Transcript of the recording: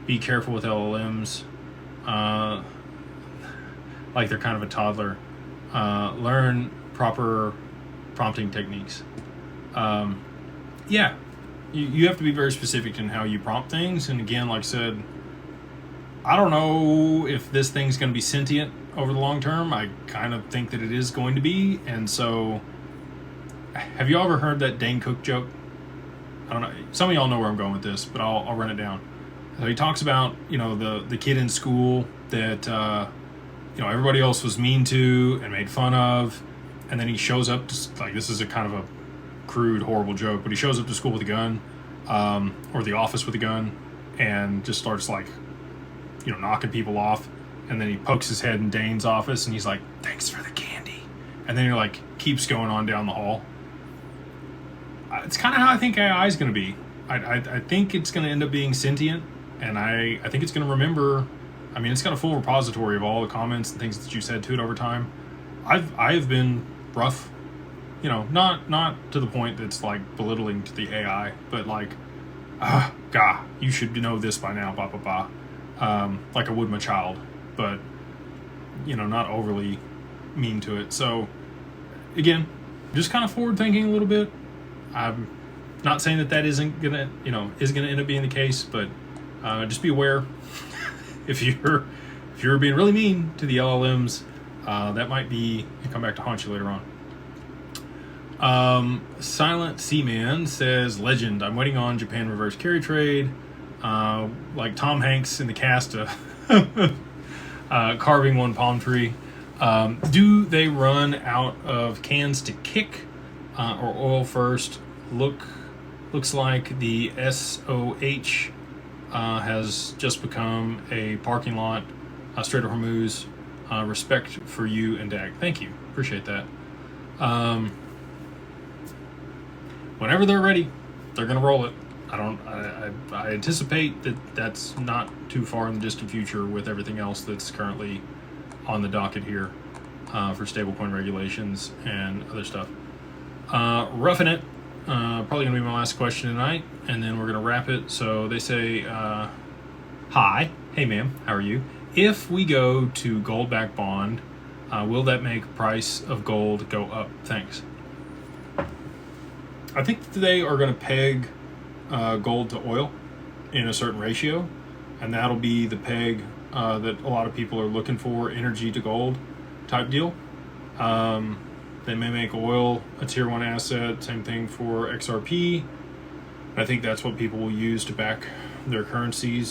be careful with LLMs. Like they're kind of a toddler. Learn proper prompting techniques. Yeah, you have to be very specific in how you prompt things. And again, like I said, I don't know if this thing's going to be sentient over the long term. I kind of think that it is going to be. And so, have you ever heard that Dane Cook joke? I don't know. Some of y'all know where I'm going with this, but I'll run it down. So he talks about, the kid in school that everybody else was mean to and made fun of, and then he shows up to, like, this is a kind of a crude, horrible joke, but he shows up to school with a gun, or the office with a gun, and just starts like knocking people off, and then he pokes his head in Dane's office and he's like, "Thanks for the candy," and then he like keeps going on down the hall. It's kind of how I think AI is going to be. I think it's going to end up being sentient, and I think it's going to remember. I mean, it's got a full repository of all the comments and things that you said to it over time. I've been rough, not to the point that's like belittling to the AI, but like, God, you should know this by now, blah blah blah. Like I would my child, but not overly mean to it. So again, just kind of forward thinking a little bit. I'm not saying that isn't gonna end up being the case, but just be aware if you're being really mean to the LLMs, that might be come back to haunt you later on. Silent Seaman says, "Legend. I'm waiting on Japan reverse carry trade." Like Tom Hanks in the cast of Carving One Palm Tree. Do they run out of cans to kick or oil first? Looks like the SOH has just become a parking lot. Strait of Hormuz. Respect for you and DAG. Thank you. Appreciate that. Whenever they're ready, they're going to roll it. I anticipate that that's not too far in the distant future with everything else that's currently on the docket here for stablecoin regulations and other stuff. Roughing it, probably going to be my last question tonight, and then we're going to wrap it. So they say, hi, hey ma'am, how are you? If we go to gold-backed bond, will that make price of gold go up? Thanks. I think they are going to peg gold to oil in a certain ratio, and that'll be the peg that a lot of people are looking for, energy to gold type deal. They may make oil a tier 1 asset, same thing for XRP. I think that's what people will use to back their currencies.